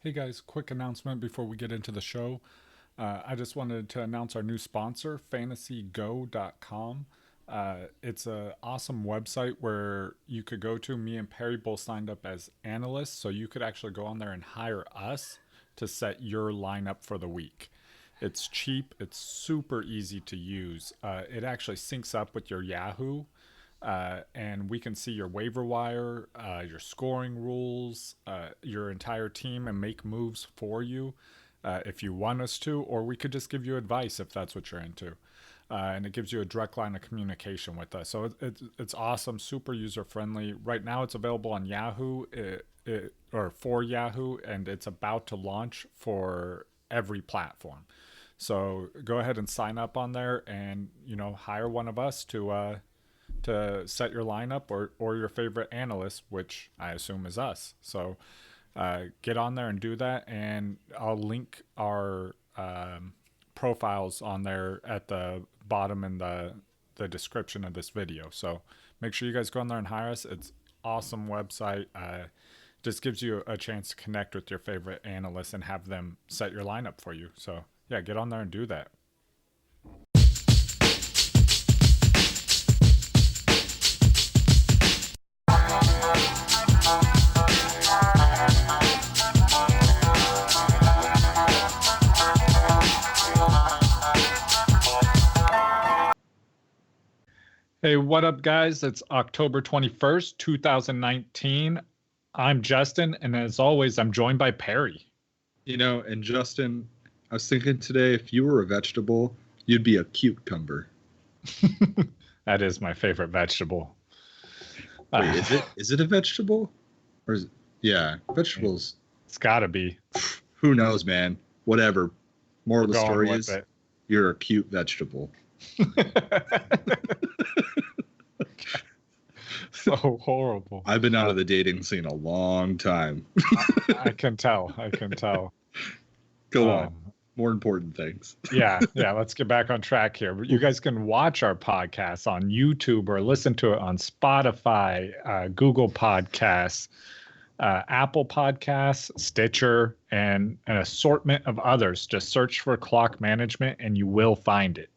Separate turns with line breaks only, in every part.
Hey guys, quick announcement before we get into the show. I just wanted to announce our new sponsor, fantasygo.com. It's an awesome website where you could go to. Me and Perry both signed up as analysts, so you could actually go on there and hire us to set your lineup for the week. It's cheap, it's super easy to use. It actually syncs up with your Yahoo, and we can see your waiver wire, your scoring rules, your entire team, and make moves for you if you want us to, or we could just give you advice if that's what you're into. And it gives you a direct line of communication with us. So it's awesome, super user friendly. Right now, it's available on Yahoo or for Yahoo, and it's about to launch for every platform. So go ahead and sign up on there, and hire one of us to set your lineup or your favorite analyst, which I assume is us. So get on there and do that. And I'll link our profiles on there at the bottom in the description of this video. So make sure you guys go on there and hire us. It's awesome website. Just gives you a chance to connect with your favorite analysts and have them set your lineup for you. So yeah, get on there and do that. Hey, what up, guys? It's October 21st, 2019. I'm Justin, and as always, I'm joined by Perry.
And Justin, I was thinking today, if you were a vegetable, you'd be a cucumber.
That is my favorite vegetable.
Wait, is it a vegetable? Or is it, yeah, vegetables.
It's gotta be.
Who knows, man? Whatever. Moral of the story is you're a cute vegetable.
So horrible.
I've been out of the dating scene a long time.
I can tell.
Go on. More important things.
Yeah. Let's get back on track here. You guys can watch our podcast on YouTube or listen to it on Spotify, Google Podcasts, Apple Podcasts, Stitcher, and an assortment of others. Just search for Clock Management and you will find it.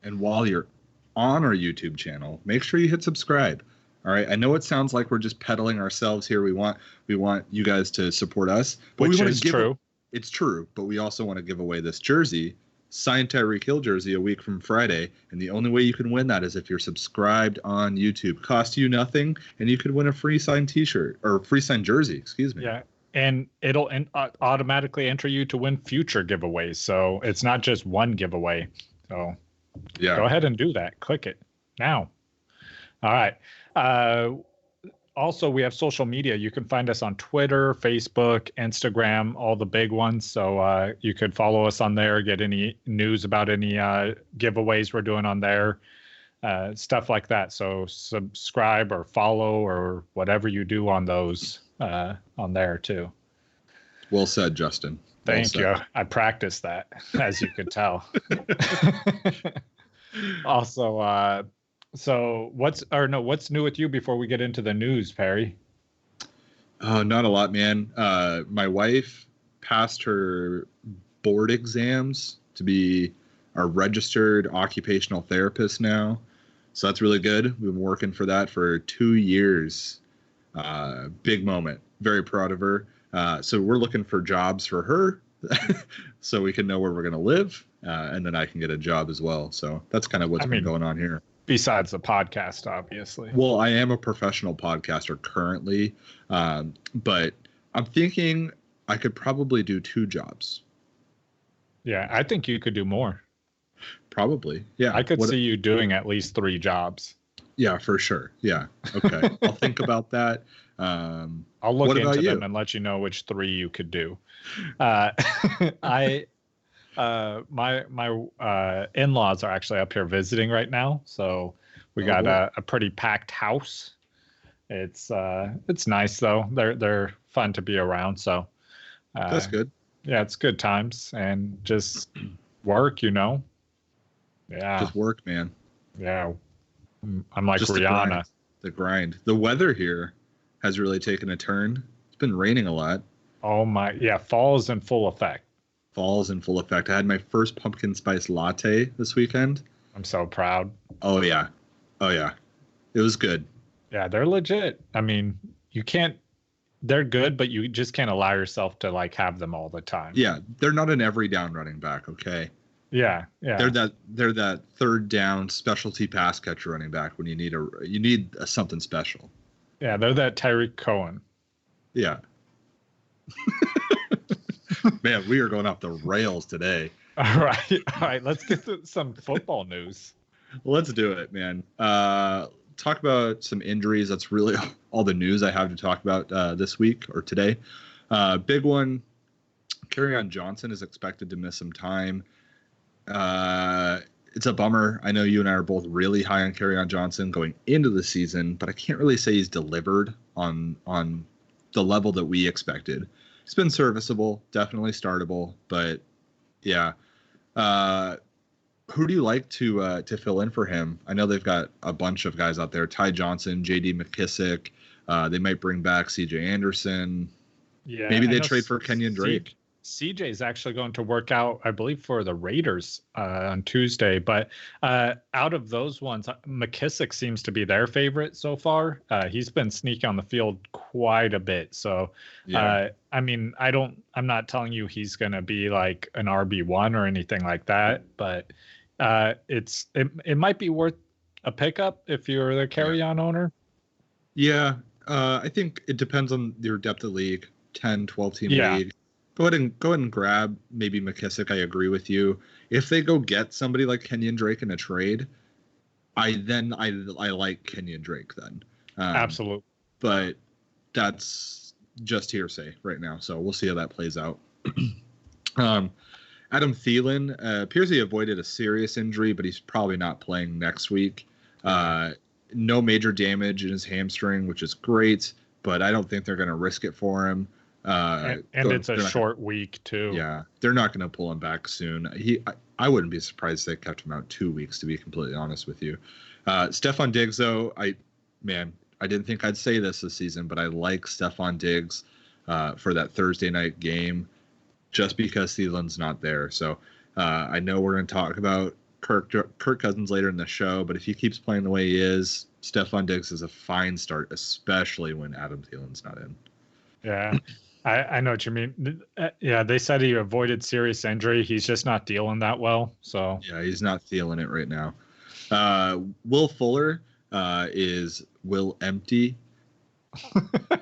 And while you're on our YouTube channel, make sure you hit subscribe. All right. I know it sounds like we're just peddling ourselves here. We want you guys to support us, but
which is true.
It's true, but we also want to give away this jersey, signed Tyreek Hill jersey, a week from Friday, and the only way you can win that is if you're subscribed on YouTube. Cost you nothing, and you could win a free signed T-shirt or free signed jersey. Excuse me.
Yeah, and it'll automatically enter you to win future giveaways. So it's not just one giveaway. So yeah, go ahead and do that. Click it now. All right. Also, we have social media. You can find us on Twitter, Facebook, Instagram, all the big ones. So you could follow us on there, get any news about any giveaways we're doing on there, stuff like that. So subscribe or follow or whatever you do on those on there too.
Well said, Justin.
Thank you. I practiced that, as you could tell. Also, so what's new with you before we get into the news, Perry?
Not a lot, man. My wife passed her board exams to be a registered occupational therapist now. So that's really good. We've been working for that for 2 years. Big moment. Very proud of her. So we're looking for jobs for her so we can know where we're going to live. And then I can get a job as well. So that's kind of what's been going on here.
Besides the podcast, obviously.
Well, I am a professional podcaster currently, but I'm thinking I could probably do 2 jobs.
Yeah, I think you could do more.
Probably, yeah.
I could see you doing at least 3 jobs.
Yeah, for sure. Yeah. Okay. I'll think about that.
I'll look into them and let you know which 3 you could do. My in-laws are actually up here visiting right now, so we got a pretty packed house. It's nice though. They're fun to be around. So
that's good.
Yeah, it's good times and just work, Yeah,
just work, man.
Yeah, I'm like just
Rihanna. The grind. The weather here has really taken a turn. It's been raining a lot.
Oh my, yeah, fall's in full effect.
Fall's in full effect. I had my first pumpkin spice latte this weekend.
I'm so proud.
Oh yeah. Oh yeah. It was good.
Yeah, they're legit. I mean, you can't, they're good, but you just can't allow yourself to like have them all the time.
Yeah, they're not an every down running back, okay?
Yeah,
They're
yeah,
that third down specialty pass catcher running back when you need something special.
yeah, they're that Tyreek Cohen.
Yeah. Man, we are going off the rails today.
All right, let's get to some football news.
Let's do it, man. Talk about some injuries. That's really all the news I have to talk about this week or today. Big one. Kerryon Johnson is expected to miss some time. It's a bummer. I know you and I are both really high on Kerryon Johnson going into the season, but I can't really say he's delivered on the level that we expected. He's been serviceable, definitely startable, but yeah. Who do you like to fill in for him? I know they've got a bunch of guys out there: Ty Johnson, J.D. McKissick. They might bring back C.J. Anderson.
Yeah,
Maybe
I
they
know
trade for Kenyon Drake.
CJ is actually going to work out, I believe, for the Raiders on Tuesday. But out of those ones, McKissick seems to be their favorite so far. He's been sneaking on the field quite a bit. So,
Yeah.
I mean, I'm not telling you he's going to be like an RB1 or anything like that, but it might be worth a pickup if you're the carry-on owner.
Yeah. I think it depends on your depth of league, 10, 12 team
Yeah.
league. Go ahead and grab maybe McKissick. I agree with you. If they go get somebody like Kenyon Drake in a trade, I like Kenyon Drake then.
Absolutely.
But that's just hearsay right now. So we'll see how that plays out. Adam Thielen appears he avoided a serious injury, but he's probably not playing next week. No major damage in his hamstring, which is great, but I don't think they're going to risk it for him.
And it's a short week too.
Yeah, they're not going to pull him back soon. I wouldn't be surprised if they kept him out 2 weeks, to be completely honest with you. Stephon Diggs, though, I didn't think I'd say this season, but I like Stephon Diggs for that Thursday night game, just because Thielen's not there. So I know we're going to talk about Kirk Cousins later in the show, but if he keeps playing the way he is, Stephon Diggs is a fine start, especially when Adam Thielen's not in.
Yeah. I know what you mean. Yeah, they said he avoided serious injury. He's just not dealing that well. So
yeah, he's not feeling it right now. Will Fuller is Will Empty.
I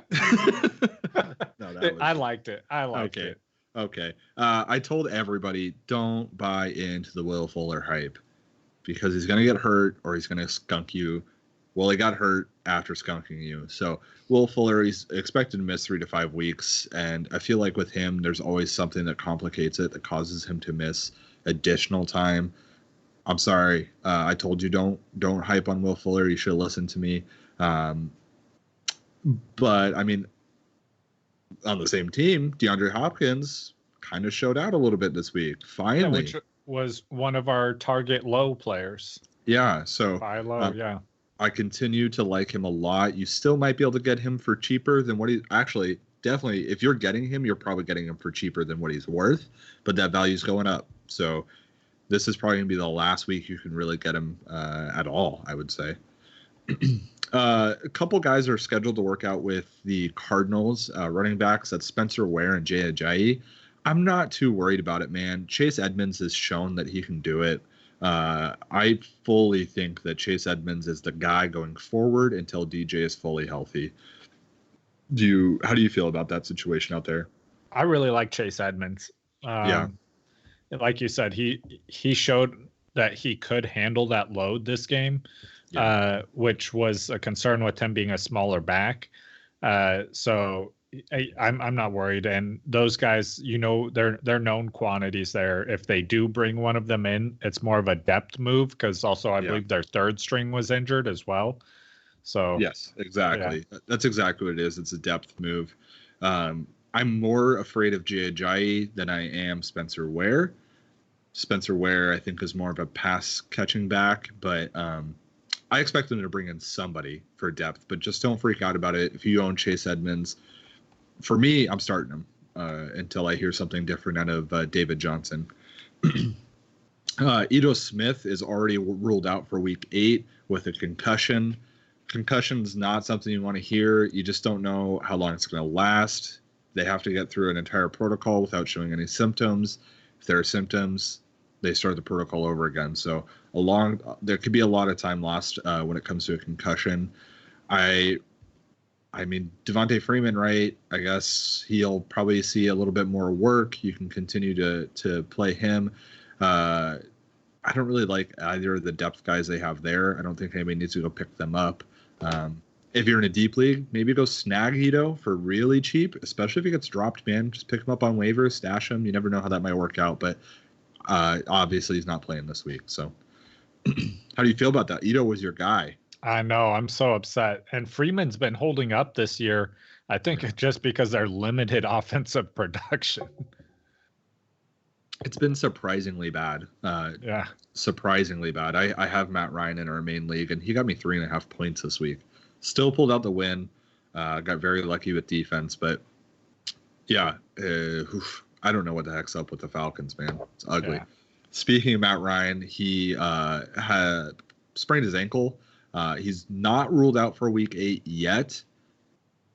liked it. I liked it.
Okay. I told everybody don't buy into the Will Fuller hype because he's going to get hurt or he's going to skunk you. Well, he got hurt after skunking you. So Will Fuller, he's expected to miss 3 to 5 weeks. And I feel like with him, there's always something that complicates it, that causes him to miss additional time. I'm sorry. I told you don't hype on Will Fuller. You should listen to me. But I mean, on the same team, DeAndre Hopkins kind of showed out a little bit this week. Finally,
which was one of our target low players.
Yeah. So
buy low. Yeah.
I continue to like him a lot. You still might be able to get him for cheaper than what he actually, definitely, if you're getting him, you're probably getting him for cheaper than what he's worth, but that value's going up. So this is probably going to be the last week you can really get him at all, I would say. A couple guys are scheduled to work out with the Cardinals running backs. That's Spencer Ware and Jay Ajayi. I'm not too worried about it, man. Chase Edmonds has shown that he can do it. I fully think that Chase Edmonds is the guy going forward until DJ is fully healthy. How do you feel about that situation out there?
I really like Chase Edmonds.
Yeah.
Like you said, he showed that he could handle that load this game, which was a concern with him being a smaller back. So I'm not worried. And those guys, they're known quantities there. If they do bring one of them in, it's more of a depth move because also I believe their third string was injured as well. So
yes, exactly. Yeah. That's exactly what it is. It's a depth move. I'm more afraid of Jay Ajayi than I am Spencer Ware. Spencer Ware, I think, is more of a pass catching back, but I expect them to bring in somebody for depth, but just don't freak out about it. If you own Chase Edmonds, for me, I'm starting him. until I hear something different out of David Johnson. Ito Smith is already ruled out for week 8 with a concussion. Concussion's not something you want to hear. You just don't know how long it's going to last. They have to get through an entire protocol without showing any symptoms. If there are symptoms, they start the protocol over again. So there could be a lot of time lost when it comes to a concussion. I mean, Devontae Freeman, right? I guess he'll probably see a little bit more work. You can continue to play him. I don't really like either of the depth guys they have there. I don't think anybody needs to go pick them up. If you're in a deep league, maybe go snag Ito for really cheap, especially if he gets dropped, man. Just pick him up on waivers, stash him. You never know how that might work out, but obviously he's not playing this week. So how do you feel about that? Ito was your guy.
I know. I'm so upset. And Freeman's been holding up this year, I think just because they're limited offensive production.
It's been surprisingly bad.
Yeah.
Surprisingly bad. I have Matt Ryan in our main league, and he got me 3.5 points this week. Still pulled out the win. Got very lucky with defense, but yeah, I don't know what the heck's up with the Falcons, man. It's ugly. Yeah. Speaking of Matt Ryan, he had sprained his ankle. He's not ruled out for week 8 yet.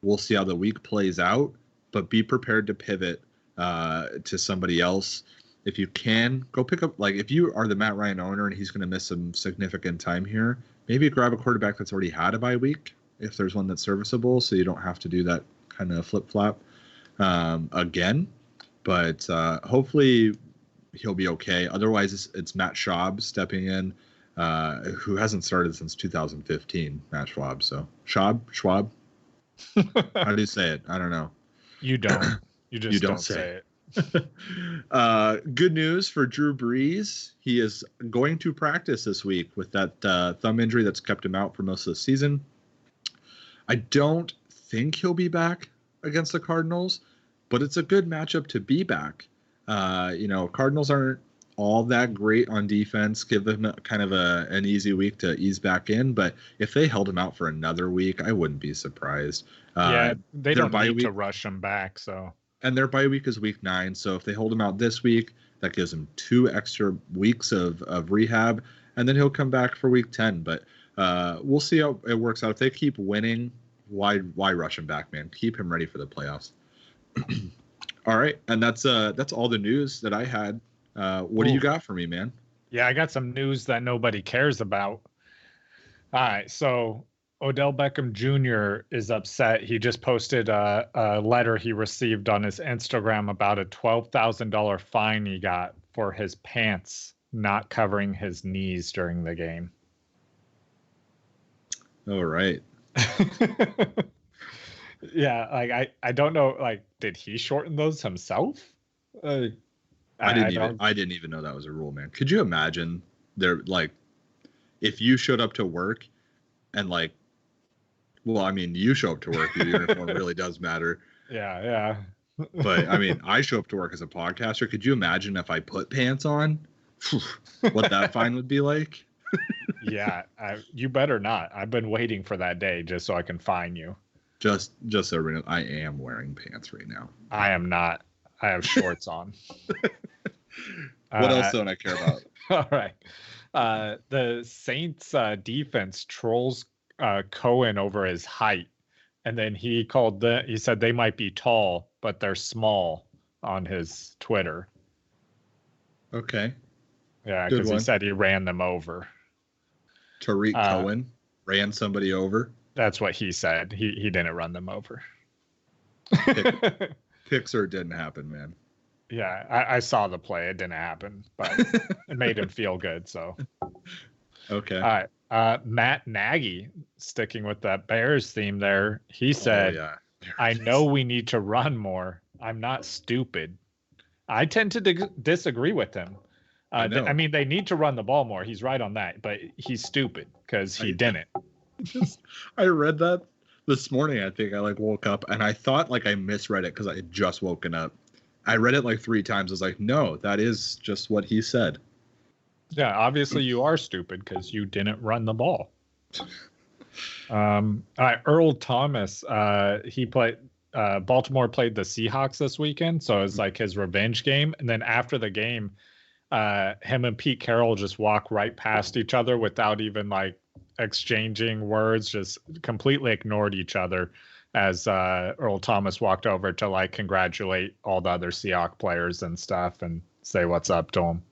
We'll see how the week plays out, but be prepared to pivot to somebody else. If you can, go pick up, like, if you are the Matt Ryan owner and he's going to miss some significant time here, maybe grab a quarterback that's already had a bye week, if there's one that's serviceable, so you don't have to do that kind of flip-flop again. But hopefully he'll be okay. Otherwise, it's Matt Schaub stepping in, who hasn't started since 2015, Matt Schwab. So, Schwab? How do you say it? I don't know.
You don't. You just don't say it.
Good news for Drew Brees. He is going to practice this week with that thumb injury that's kept him out for most of the season. I don't think he'll be back against the Cardinals, but it's a good matchup to be back. Cardinals aren't all that great on defense. Give them kind of an easy week to ease back in, but if they held him out for another week, I wouldn't be surprised.
They don't need to rush him back, so.
And their bye week is week 9. So if they hold him out this week, that gives him 2 extra weeks of rehab, and then he'll come back for week 10. But we'll see how it works out. If they keep winning, why rush him back, man? Keep him ready for the playoffs. All right, and that's all the news that I had. What do you got for me, man?
Yeah, I got some news that nobody cares about. All right, so Odell Beckham Jr. is upset. He just posted a letter he received on his Instagram about a $12,000 fine he got for his pants not covering his knees during the game.
All right.
Yeah, like I don't know. Like, did he shorten those himself?
I didn't even know that was a rule, man. Could you imagine if you showed up to work and you show up to work, your uniform really does matter.
Yeah.
But I mean, I show up to work as a podcaster. Could you imagine if I put pants on? What that fine would be like?
Yeah, you better not. I've been waiting for that day just so I can fine you.
Just so everyone knows, I am wearing pants right now.
I am not. I have shorts on.
What else don't I care about?
All right. The Saints defense trolls Cohen over his height, and then he said they might be tall, but they're small on his Twitter.
Okay.
Yeah, because he said he ran them over.
Tariq Cohen ran somebody over.
That's what he said. He didn't run them over.
Pixar didn't happen, man.
Yeah, I saw the play. It didn't happen, but it made him feel good. So,
okay.
All right. Matt Nagy, sticking with that Bears theme there, he said, I know we need to run more. I'm not stupid. I tend to disagree with him. I mean, they need to run the ball more. He's right on that, but he's stupid because he didn't.
I read that this morning. I think I woke up and I thought I misread it because I had just woken up. I read it 3 times. I was like, no, that is just what he said.
Yeah, obviously you are stupid because you didn't run the ball. All right, Earl Thomas, he played Baltimore played the Seahawks this weekend, so it's like his revenge game. And then after the game, him and Pete Carroll just walk right past each other without even like exchanging words, just completely ignored each other as Earl Thomas walked over to like congratulate all the other Seahawks players and stuff and say what's up to him.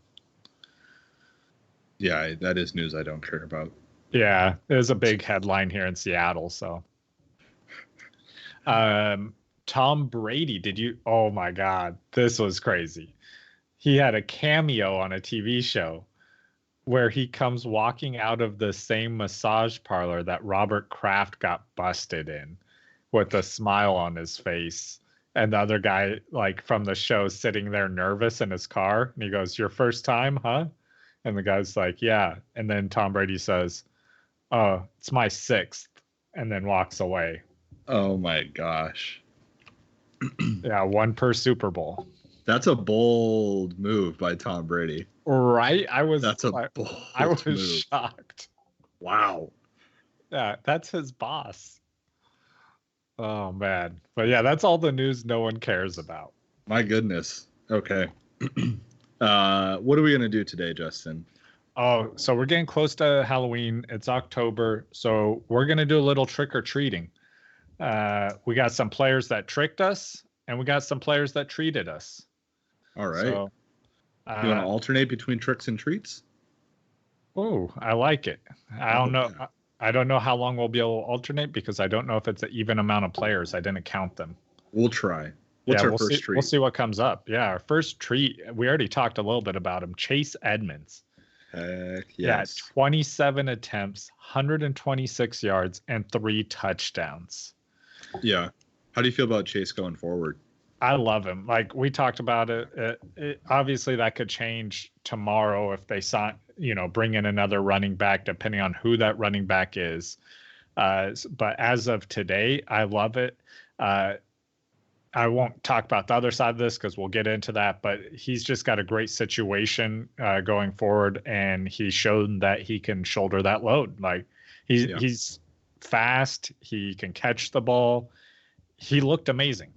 Yeah, that is news I don't care about.
Yeah, there's a big headline here in Seattle. So, Tom Brady, did you? Oh my God, this was crazy. He had a cameo on a TV show where he comes walking out of the same massage parlor that Robert Kraft got busted in with a smile on his face. And the other guy, like from the show, sitting there nervous in his car. And he goes, "Your first time, huh?" And the guy's like, "Yeah." And then Tom Brady says, "Oh, it's my sixth," and then walks away.
Oh my gosh.
Yeah, one per Super Bowl.
That's a bold move by Tom Brady.
Right?
That's a bold
I was
move.
shocked.
Wow.
Yeah, that's his boss. Oh man. But yeah, that's all the news no one cares about.
My goodness. Okay. What are we gonna do today, Justin?
Oh, so we're getting close to Halloween. It's October, so we're gonna do a little trick or treating. We got some players that tricked us, and we got some players that treated us.
All right.
So,
you want to alternate between tricks and treats?
Oh, I like it. I don't know.
Yeah.
I don't know how long we'll be able to alternate because I don't know if it's an even amount of players. I didn't count them.
We'll try. What's our first treat?
We'll see what comes up. Yeah, our first treat, we already talked a little bit about him. Chase Edmonds.
Heck yes.
Yeah, 27 attempts, 126 yards, and 3 touchdowns.
Yeah. How do you feel about Chase going forward?
I love him. Like we talked about it, obviously that could change tomorrow if they bring in another running back, depending on who that running back is. But as of today, I love it. I won't talk about the other side of this because we'll get into that, but he's just got a great situation going forward, and he's shown that he can shoulder that load. Like he's fast, he can catch the ball. He looked amazing.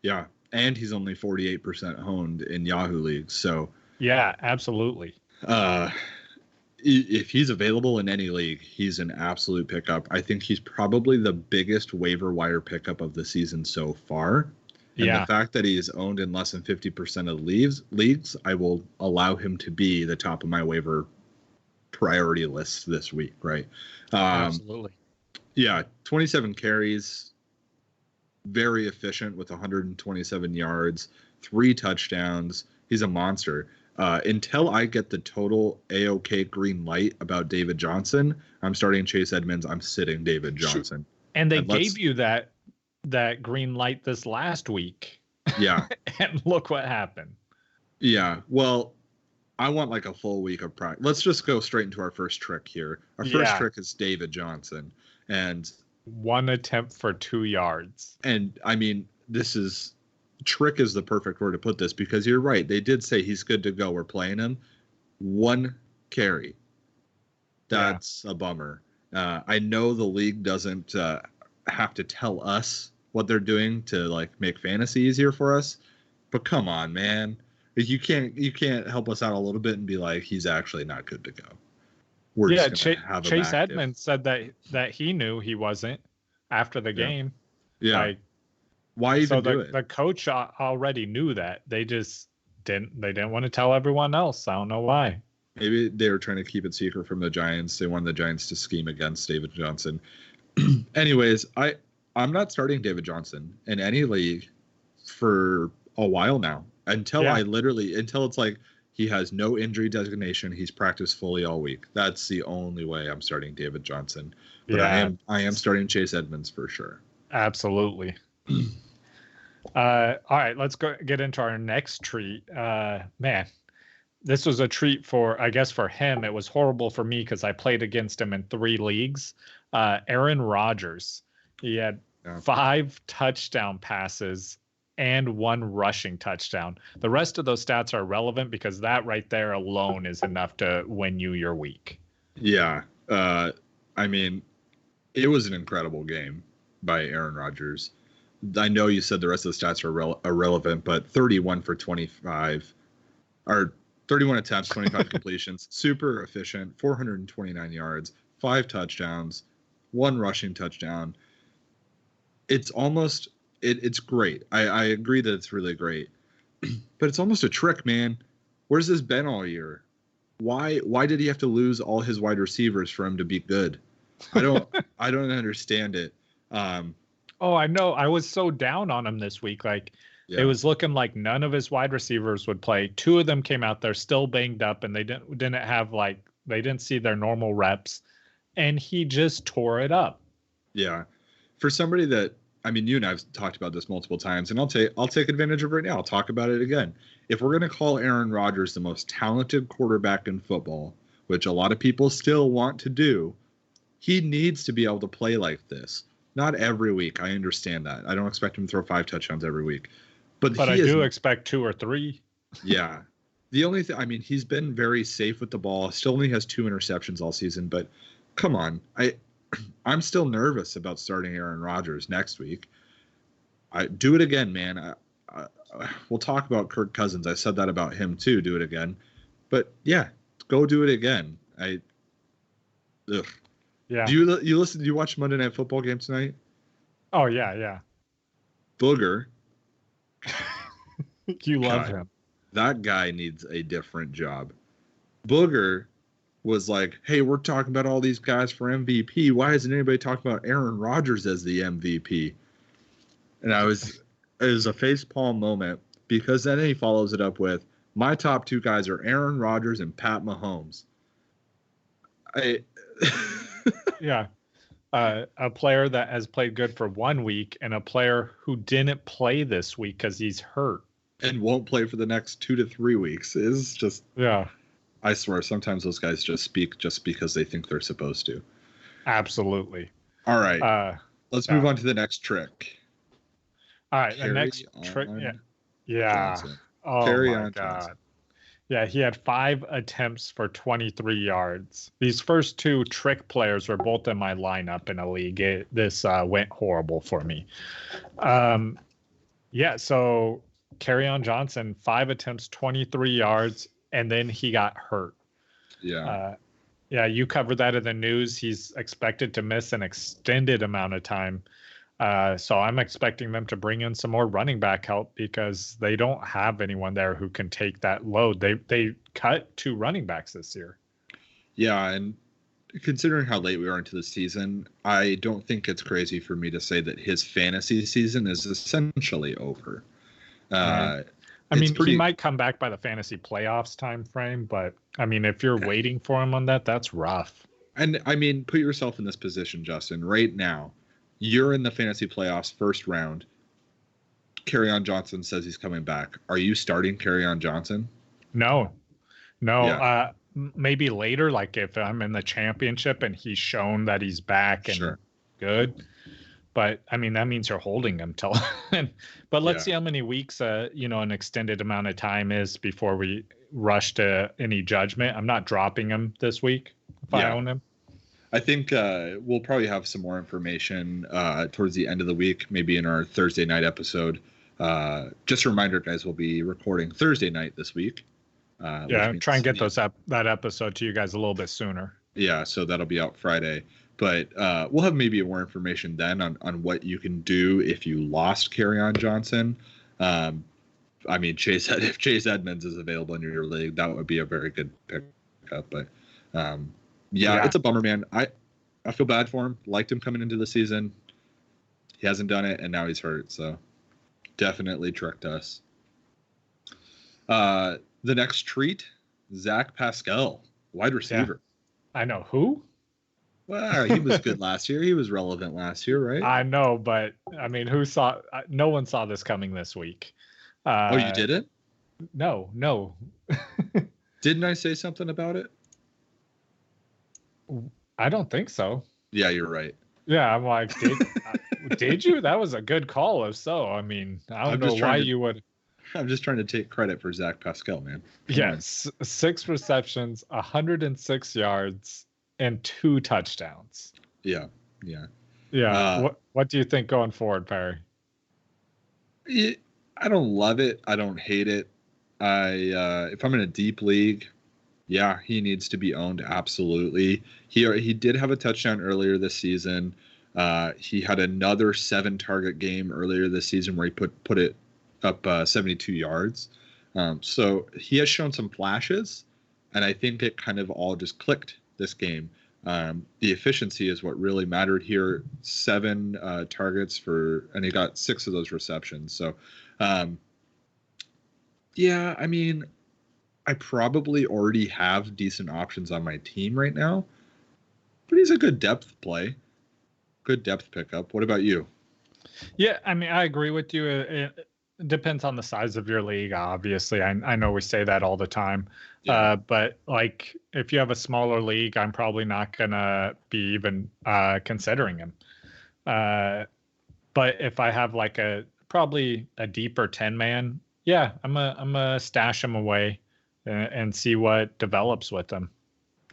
Yeah, and he's only 48% honed in Yahoo leagues. So
yeah, absolutely.
If he's available in any league, he's an absolute pickup. I think he's probably the biggest waiver wire pickup of the season so far. And the fact that he is owned in less than 50% of leagues, I will allow him to be the top of my waiver priority list this week, right?
Absolutely.
Yeah, 27 carries, very efficient with 127 yards, 3 touchdowns. He's a monster. Until I get the total AOK green light about David Johnson, I'm starting Chase Edmonds. I'm sitting David Johnson.
And they gave you that green light this last week.
Yeah.
And look what happened.
Yeah. Well, I want like a full week of practice. Let's just go straight into our first trick here. Our first trick is David Johnson. And
1 attempt for 2 yards.
And I mean, trick is the perfect word to put this because you're right. They did say he's good to go. We're playing him. 1 carry. That's a bummer. I know the league doesn't have to tell us what they're doing to like make fantasy easier for us, but come on, man. You can't help us out a little bit and be like, he's actually not good to go.
Chase Edmonds said that he knew he wasn't after the game.
Yeah. Like, why even do it?
The coach already knew that. They just didn't want to tell everyone else. I don't know why.
Maybe they were trying to keep it secret from the Giants. They wanted the Giants to scheme against David Johnson. Anyways, I'm not starting David Johnson in any league for a while now. Until it's like he has no injury designation. He's practiced fully all week. That's the only way I'm starting David Johnson. But I am starting Chase Edmonds for sure.
Absolutely. All right, let's get into our next treat. Man, this was a treat for him. It was horrible for me because I played against him in 3 leagues. Aaron Rodgers. He had 5 touchdown passes and 1 rushing touchdown. The rest of those stats are relevant because that right there alone is enough to win you your week.
Yeah. I mean, it was an incredible game by Aaron Rodgers. I know you said the rest of the stats are irrelevant, but 31 for 25, or 31 attempts, 25 completions, super efficient, 429 yards, 5 touchdowns, 1 rushing touchdown. It's almost, it's great. I agree that it's really great, but it's almost a trick, man. Where's this been all year? Why did he have to lose all his wide receivers for him to be good? I don't understand it.
Oh, I know. I was so down on him this week. Like it was looking like none of his wide receivers would play. 2 of them came out there still banged up, and they didn't see their normal reps, and he just tore it up.
Yeah, for somebody that, I mean, you and I've talked about this multiple times, and I'll take advantage of it right now. I'll talk about it again. If we're going to call Aaron Rodgers the most talented quarterback in football, which a lot of people still want to do, he needs to be able to play like this. Not every week. I understand that. I don't expect him to throw 5 touchdowns every week. But
I do expect 2 or 3.
Yeah. The only thing, I mean, he's been very safe with the ball. Still only has 2 interceptions all season, but come on. I'm still nervous about starting Aaron Rodgers next week. Do it again, man. We'll talk about Kirk Cousins. I said that about him too. Do it again. But yeah, go do it again. Ugh.
Yeah.
Do you watch Monday Night Football game tonight?
Oh yeah.
Booger.
You love him.
That guy needs a different job. Booger was like, hey, we're talking about all these guys for MVP. Why isn't anybody talking about Aaron Rodgers as the MVP? And it was a facepalm moment, because then he follows it up with, my top 2 guys are Aaron Rodgers and Pat Mahomes.
Yeah. A player that has played good for 1 week, and a player who didn't play this week because he's hurt
and won't play for the next 2 to 3 weeks is just,
yeah.
I swear, sometimes those guys just speak just because they think they're supposed to.
Absolutely.
All right. Let's move on to the next trick.
All right. The next trick. Yeah. Oh my God. Johnson. Yeah, he had 5 attempts for 23 yards. These first 2 trick players were both in my lineup in a league. This went horrible for me. Yeah, so Kerryon Johnson, 5 attempts, 23 yards, and then he got hurt.
Yeah.
Yeah, you covered that in the news. He's expected to miss an extended amount of time. So I'm expecting them to bring in some more running back help, because they don't have anyone there who can take that load. They cut 2 running backs this year.
Yeah, and considering how late we are into the season, I don't think it's crazy for me to say that his fantasy season is essentially over.
I mean, he might come back by the fantasy playoffs time frame, but I mean, if you're waiting for him on that, that's rough.
And I mean, put yourself in this position, Justin, right now. You're in the fantasy playoffs first round. Kerryon Johnson says he's coming back. Are you starting Kerryon Johnson?
No.
Yeah.
Maybe later, like if I'm in the championship and he's shown that he's back and good. But I mean, that means you're holding him till. But let's see how many weeks, an extended amount of time is before we rush to any judgment. I'm not dropping him this week if I own him.
I think we'll probably have some more information towards the end of the week, maybe in our Thursday night episode. Just a reminder, guys, we'll be recording Thursday night this week.
Try and get that episode to you guys a little bit sooner.
Yeah, so that'll be out Friday. But we'll have maybe more information then on what you can do if you lost Kerryon Johnson. I mean, if Chase Edmonds is available in your league, that would be a very good pickup. But it's a bummer, man. I feel bad for him. Liked him coming into the season. He hasn't done it, and now he's hurt. So definitely tricked us. The next treat, Zach Pascal, wide receiver.
Yeah. I know. Who?
Well, he was good last year. He was relevant last year, right?
I know, but I mean, no one saw this coming this week.
You didn't?
No.
Didn't I say something about it?
I don't think so.
Yeah, you're right.
Yeah, I'm like, did you? That was a good call. If so, I mean, I don't know why you would.
I'm just trying to take credit for Zach Pascal, man.
Yes, 6 receptions, 106 yards, and 2 touchdowns.
Yeah.
What do you think going forward, Perry?
I don't love it. I don't hate it. If I'm in a deep league, yeah, he needs to be owned. Absolutely. He did have a touchdown earlier this season. He had another 7-target game earlier this season where he put it up 72 yards. So he has shown some flashes, and I think it kind of all just clicked this game. The efficiency is what really mattered here. 7 targets and he got 6 of those receptions. So, yeah, I mean, I probably already have decent options on my team right now, but he's a good depth play, good depth pickup. What about you?
Yeah, I mean, I agree with you. It depends on the size of your league, obviously. I know we say that all the time. Yeah. But like, if you have a smaller league, I'm probably not gonna be even considering him. But if I have like probably a deeper 10-man, yeah, I'm a stash him away and see what develops with him.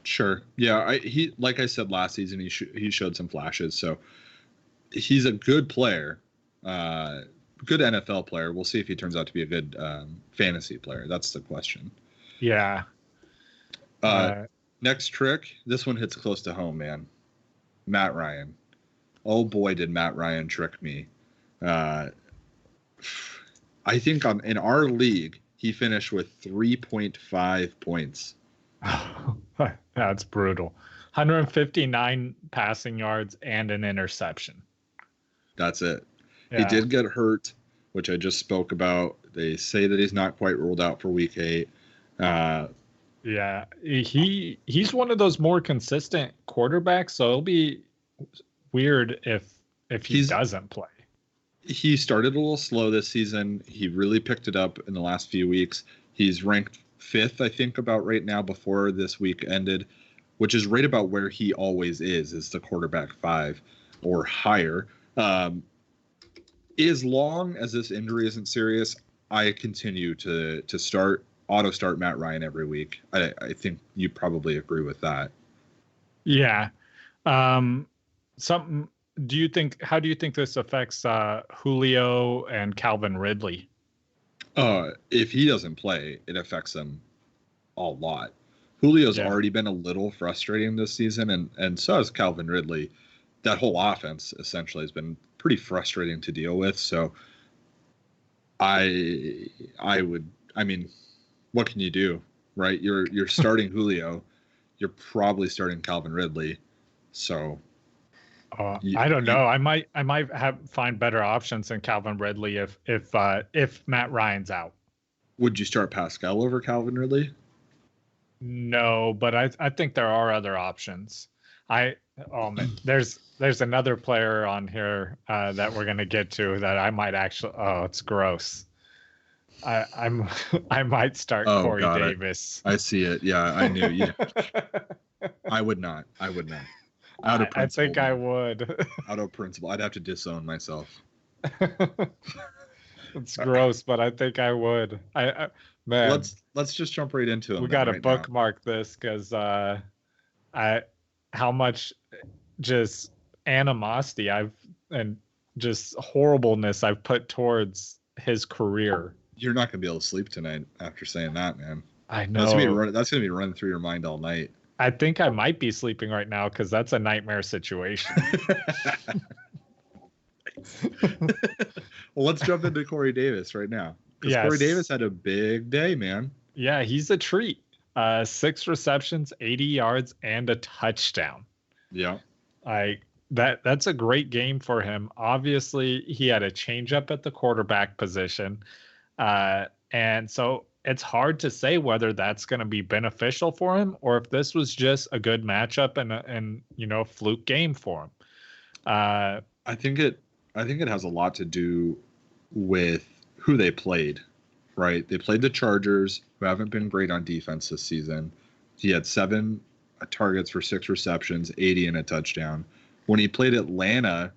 Sure. Yeah. He like I said last season, he showed some flashes. So he's a good player, good NFL player. We'll see if he turns out to be a good fantasy player. That's the question.
Yeah.
Next trick. This one hits close to home, man. Matt Ryan. Oh boy, did Matt Ryan trick me. I think in our league, he finished with 3.5 points.
That's brutal. 159 passing yards and an interception.
That's it. Yeah. He did get hurt, which I just spoke about. They say that he's not quite ruled out for week 8.
Yeah, he's one of those more consistent quarterbacks, so it'll be weird if he doesn't play.
He started a little slow this season. He really picked it up in the last few weeks. He's ranked 5th, I think, about right now before this week ended, which is right about where he always is the quarterback 5 or higher. As long as this injury isn't serious, I continue to auto start Matt Ryan every week. I think you probably agree with that.
Yeah. How do you think this affects Julio and Calvin Ridley?
If he doesn't play, it affects them a lot. Julio's already been a little frustrating this season, and so has Calvin Ridley. That whole offense essentially has been pretty frustrating to deal with. So I mean, what can you do, right? You're starting Julio, you're probably starting Calvin Ridley. So
I don't know. I might find better options than Calvin Ridley if Matt Ryan's out.
Would you start Pascal over Calvin Ridley?
No, but I think there are other options. There's another player on here that we're gonna get to that I might actually. Oh, it's gross. I might start Corey Davis.
I see it. Yeah, I knew. Yeah. I would not. Out of principle.
I think I would.
Out of principle, I'd have to disown myself.
It's gross, but I think I would. Man,
let's just jump right into it.
We got to bookmark this because how much just animosity and just horribleness I've put towards his career.
You're not gonna be able to sleep tonight after saying that, man.
I know.
That's gonna be running through your mind all night.
I think I might be sleeping right now because that's a nightmare situation.
Well, let's jump into Corey Davis right now. Because Corey Davis had a big day, man.
Yeah, he's a treat. 6 receptions, 80 yards, and a touchdown.
Yeah.
That's a great game for him. Obviously, he had a changeup at the quarterback position. And so it's hard to say whether that's going to be beneficial for him or if this was just a good matchup and fluke game for him.
I think it has a lot to do with who they played, right? They played the Chargers, who haven't been great on defense this season. He had 7 targets for 6 receptions, 80 and a touchdown. When he played Atlanta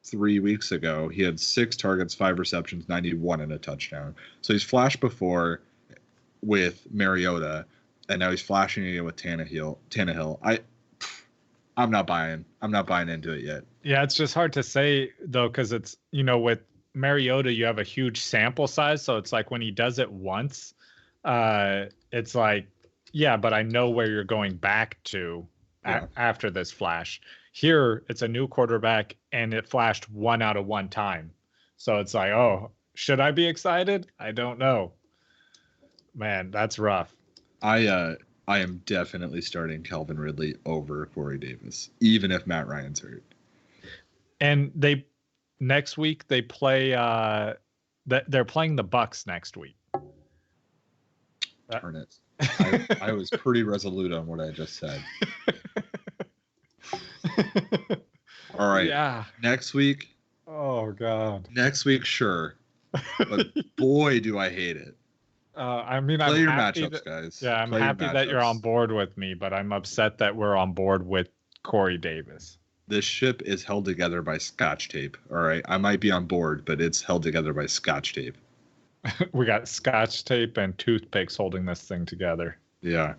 3 weeks ago, he had 6 targets, 5 receptions, 91 and a touchdown. So he's flashed before with Mariota, and now he's flashing again with Tannehill. I'm not buying into it yet.
Yeah, it's just hard to say though, because it's with Mariota, you have a huge sample size, so it's like when he does it once, it's like, yeah, but I know where you're going back to after this flash. Here, it's a new quarterback, and it flashed 1 out of 1 time. So it's like, oh, should I be excited? I don't know. Man, that's rough.
I am definitely starting Calvin Ridley over Corey Davis, even if Matt Ryan's hurt.
And next week they play. They're playing the Bucks next week.
Darn it! I was pretty resolute on what I just said. All right.
Yeah.
Next week.
Oh God.
Next week, sure. But boy, do I hate it.
I mean,
play your matchups, guys.
Yeah, I'm happy that you're on board with me, but I'm upset that we're on board with Corey Davis.
This ship is held together by Scotch tape. All right, I might be on board, but it's held together by Scotch tape.
We got Scotch tape and toothpicks holding this thing together.
Yeah.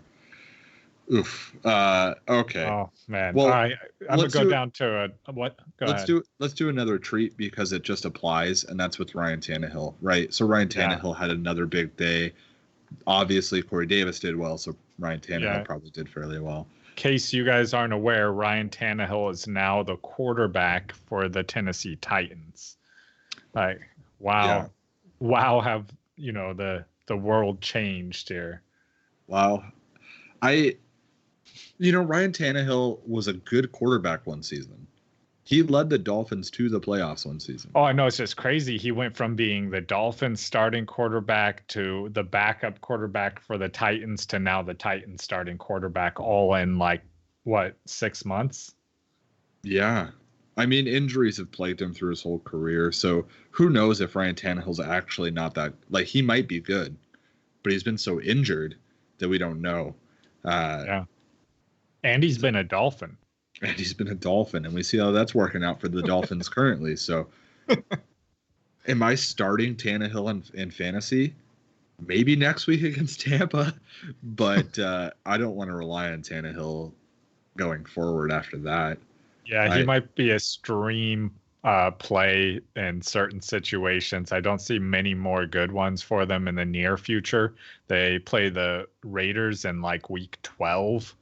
Oof. Okay.
Oh man.
Well,
I'm gonna go down to a what?
Let's do another treat because it just applies, and that's with Ryan Tannehill, right? So Ryan Tannehill had another big day. Obviously, Corey Davis did well, so Ryan Tannehill probably did fairly well.
In case you guys aren't aware, Ryan Tannehill is now the quarterback for the Tennessee Titans. Like, wow, have the world changed here?
Wow, Ryan Tannehill was a good quarterback one season. He led the Dolphins to the playoffs one season.
Oh, I know. It's just crazy. He went from being the Dolphins starting quarterback to the backup quarterback for the Titans to now the Titans starting quarterback, all in 6 months?
Yeah. I mean, injuries have plagued him through his whole career. So who knows if Ryan Tannehill's actually not that, he might be good, but he's been so injured that we don't know.
Yeah. And he's been a Dolphin.
And we see how that's working out for the Dolphins currently. So, am I starting Tannehill in fantasy? Maybe next week against Tampa, but I don't want to rely on Tannehill going forward after that.
Yeah, he might be a stream play in certain situations. I don't see many more good ones for them in the near future. They play the Raiders in week 12.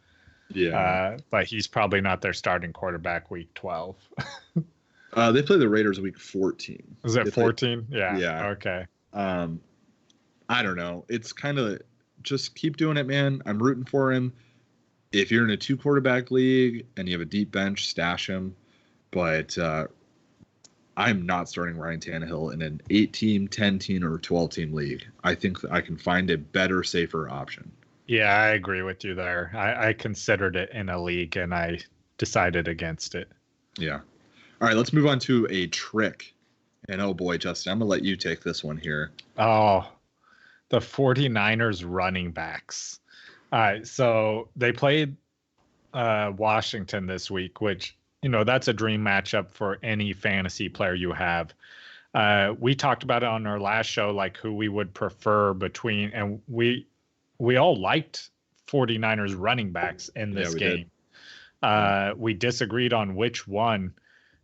Yeah.
But he's probably not their starting quarterback week 12.
They play the Raiders week 14.
Is it 14? Yeah.
Yeah.
Okay.
I don't know. It's kind of just keep doing it, man. I'm rooting for him. If you're in a 2 quarterback league and you have a deep bench, stash him. But I'm not starting Ryan Tannehill in an 8-team, 10-team, or 12-team league. I think I can find a better, safer option.
Yeah, I agree with you there. I considered it in a league, and I decided against it.
Yeah. All right, let's move on to a trick. And oh boy, Justin, I'm going to let you take this one here.
Oh, the 49ers running backs. All right, so they played Washington this week, which, that's a dream matchup for any fantasy player you have. We talked about it on our last show, who we would prefer between, and we all liked 49ers running backs in this game. We disagreed on which one.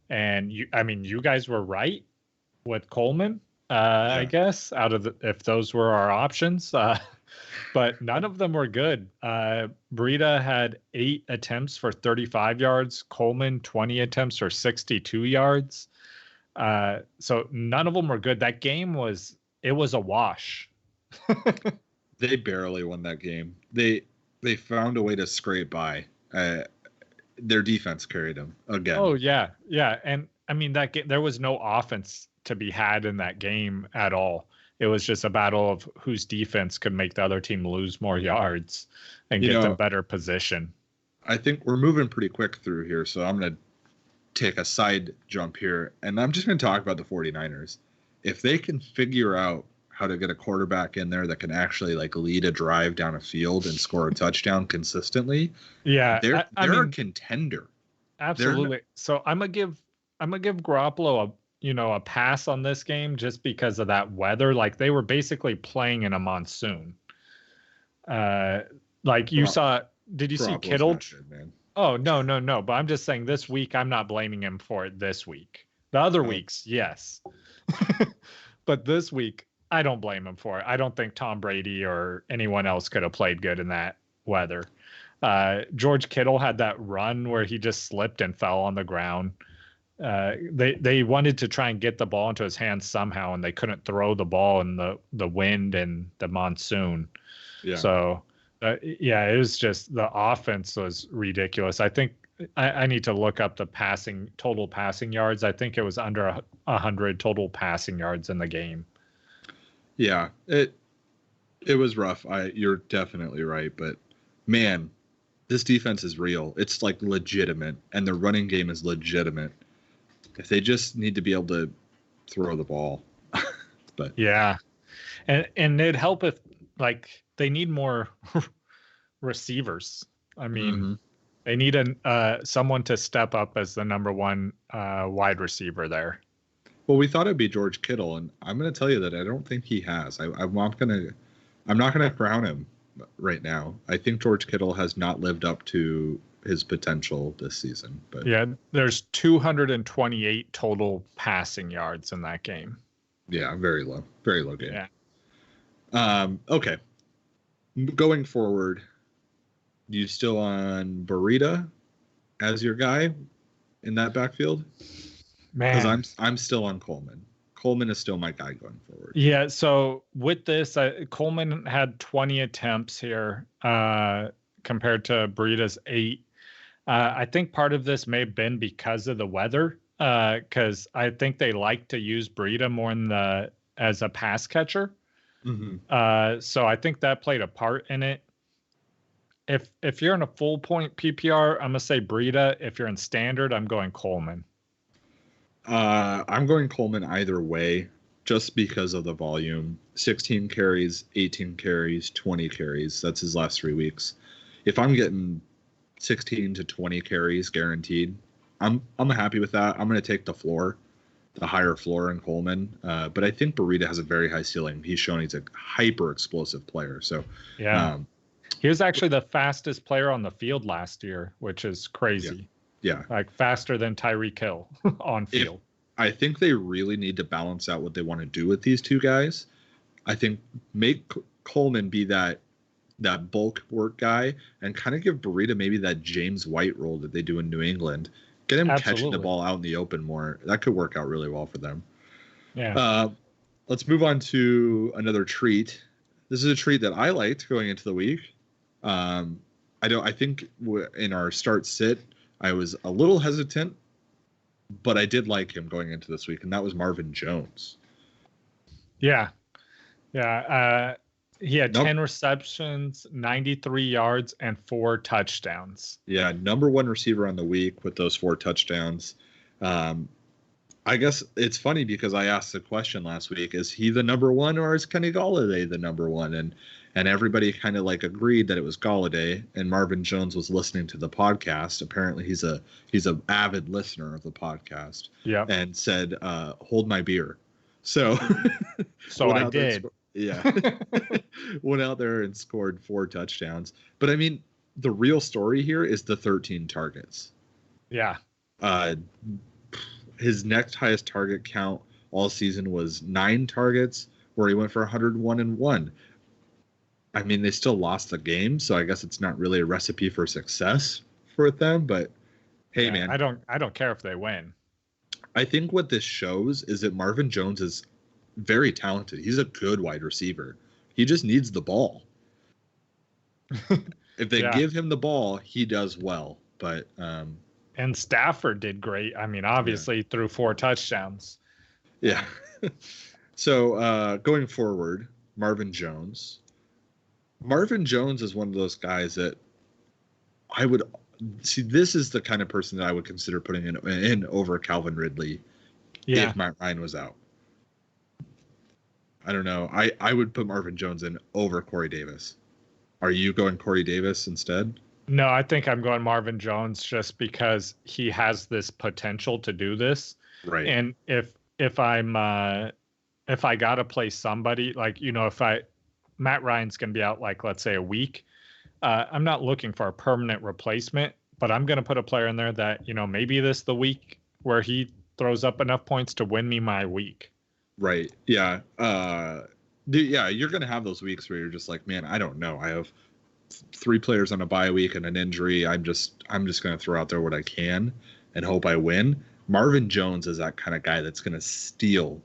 And you guys were right with Coleman, I guess, if those were our options. But none of them were good. Breida had 8 attempts for 35 yards. Coleman, 20 attempts for 62 yards. So none of them were good. That game was a wash.
They barely won that game. They found a way to scrape by. Their defense carried them again.
Oh yeah. And that game, there was no offense to be had in that game at all. It was just a battle of whose defense could make the other team lose more yards and get them better position.
I think we're moving pretty quick through here, so I'm going to take a side jump here, and I'm just going to talk about the 49ers. If they can figure out how to get a quarterback in there that can actually lead a drive down a field and score a touchdown consistently, they're a contender.
Absolutely. So I'm gonna give Garoppolo a pass on this game just because of that weather. They were basically playing in a monsoon. You saw. Did you see Kittle?
Good, man.
Oh no! But I'm just saying this week I'm not blaming him for it this week. The other weeks, yes. But this week, I don't blame him for it. I don't think Tom Brady or anyone else could have played good in that weather. George Kittle had that run where he just slipped and fell on the ground. They wanted to try and get the ball into his hands somehow, and they couldn't throw the ball in the wind and the monsoon.
Yeah.
So, it was just the offense was ridiculous. I think I need to look up the total passing yards. I think it was under 100 total passing yards in the game.
Yeah, it was rough. You're definitely right, but man, this defense is real. It's like legitimate, and the running game is legitimate. If they just need to be able to throw the ball. But
yeah, and it'd help if like they need more receivers. I mean, they need someone to step up as the number one wide receiver there.
Well, we thought it'd be George Kittle, and I'm going to tell you that I don't think he has. I'm not gonna crown him right now. I think George Kittle has not lived up to his potential this season. But
yeah, there's 228 total passing yards in that game.
Yeah, very low game.
Yeah.
Okay. Going forward, you still on Burita as your guy in that backfield?
Man,
because I'm still on Coleman. Coleman is still my guy going forward.
Yeah. So with this, Coleman had 20 attempts here compared to Burita's 8. I think part of this may have been because of the weather, because I think they like to use Burita more as a pass catcher. So I think that played a part in it. If you're in a full point PPR, I'm gonna say Burita. If you're in standard, I'm going Coleman.
I'm going Coleman either way, just because of the volume. 16 carries, 18 carries, 20 carries. That's his last 3 weeks. If I'm getting 16 to 20 carries guaranteed, I'm happy with that. I'm going to take the higher floor in Coleman. But I think Burita has a very high ceiling. He's shown he's a hyper explosive player. So
yeah, he was actually the fastest player on the field last year, which is crazy.
Yeah,
like faster than Tyreek Hill on field.
I think they really need to balance out what they want to do with these two guys. I think make Coleman be that bulk work guy and kind of give Burita maybe that James White role that they do in New England. Get him catching the ball out in the open more. That could work out really well for them.
Yeah.
Let's move on to another treat. This is a treat that I liked going into the week. I think in our start sit, I was a little hesitant, but I did like him going into this week, and that was Marvin Jones.
Yeah. He had 10 receptions, 93 yards, and 4 touchdowns.
Yeah, number one receiver on the week with those 4 touchdowns. I guess it's funny because I asked the question last week, is he the number one or is Kenny Golladay the number one? And everybody kind of like agreed that it was Golladay, and Marvin Jones was listening to the podcast. Apparently he's a avid listener of the podcast.
Yeah.
And said, hold my beer. So
I did.
Went out there and scored 4 touchdowns. But I mean, the real story here is the 13 targets.
Yeah.
His next highest target count all season was 9 targets, where he went for 101. I mean, they still lost the game, so I guess it's not really a recipe for success for them. But hey, man,
I don't care if they win.
I think what this shows is that Marvin Jones is very talented. He's a good wide receiver. He just needs the ball. If they give him the ball, he does well. But
and Stafford did great. I mean, obviously threw 4 touchdowns.
Yeah. So going forward, Marvin Jones. Marvin Jones is one of those guys that I would see. This is the kind of person that I would consider putting in over Calvin Ridley if Matt Ryan was out. I don't know. I would put Marvin Jones in over Corey Davis. Are you going Corey Davis instead?
No, I think I'm going Marvin Jones just because he has this potential to do this.
Right.
And if I gotta play somebody, like, if Matt Ryan's going to be out, like, let's say a week. I'm not looking for a permanent replacement, but I'm going to put a player in there that, maybe this the week where he throws up enough points to win me my week.
Right. Yeah. Yeah, you're going to have those weeks where you're just like, man, I don't know. I have 3 players on a bye week and an injury. I'm just going to throw out there what I can and hope I win. Marvin Jones is that kind of guy that's going to steal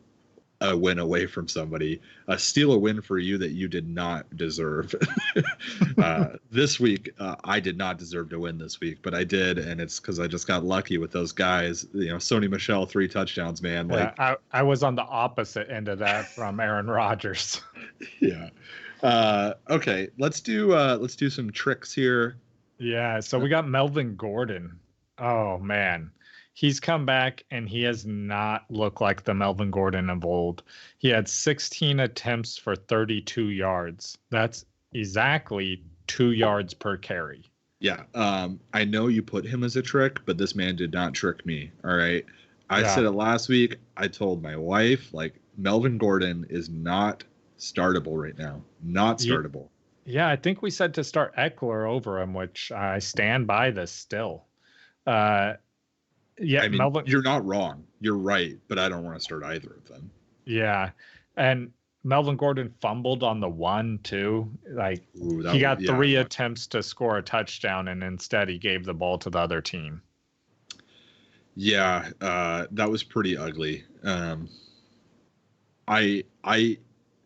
a win away from somebody, steal a win for you that you did not deserve. This week, I did not deserve to win this week, but I did, and it's because I just got lucky with those guys. Sony Michel 3 touchdowns, man.
Yeah, I was on the opposite end of that from Aaron Rodgers.
Yeah. Okay, let's do some tricks here.
Yeah, so we got Melvin Gordon. Oh man. He's come back and he has not looked like the Melvin Gordon of old. He had 16 attempts for 32 yards. That's exactly 2 yards per carry.
Yeah. I know you put him as a trick, but this man did not trick me. All right. I said it last week. I told my wife, Melvin Gordon is not startable right now. Not startable.
Yeah, I think we said to start Eckler over him, which I stand by this still. Yeah,
I mean,
Melvin,
you're not wrong. You're right, but I don't want to start either of them.
Yeah, and Melvin Gordon fumbled on the 1 too. He got 3 attempts to score a touchdown, and instead he gave the ball to the other team.
Yeah, that was pretty ugly.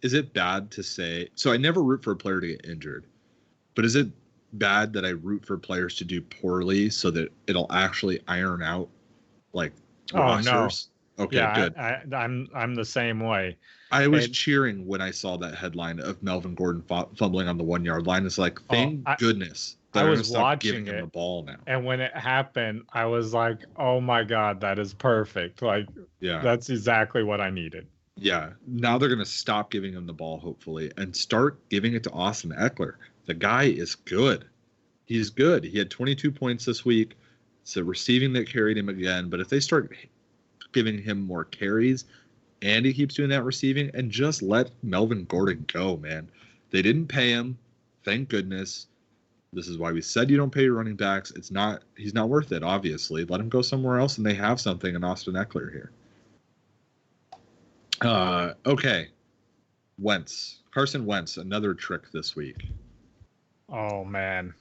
Is it bad to say? So I never root for a player to get injured, but is it bad that I root for players to do poorly so that it'll actually iron out rosters?
No.
Okay,
yeah,
good.
I'm the same way.
I was cheering when I saw that headline of Melvin Gordon fumbling on the 1 yard line. It's like, thank goodness.
I was watching
giving him the ball now.
And when it happened, I was like, oh my God, that is perfect. That's exactly what I needed.
Yeah. Now they're going to stop giving him the ball, hopefully, and start giving it to Austin Eckler. The guy is good. He's good. He had 22 points this week. It's the receiving that carried him again. But if they start giving him more carries and he keeps doing that receiving, and just let Melvin Gordon go, man. They didn't pay him. Thank goodness. This is why we said you don't pay your running backs. He's not worth it, obviously. Let him go somewhere else, and they have something in Austin Eckler here. Okay. Carson Wentz, another trick this week.
Oh, man.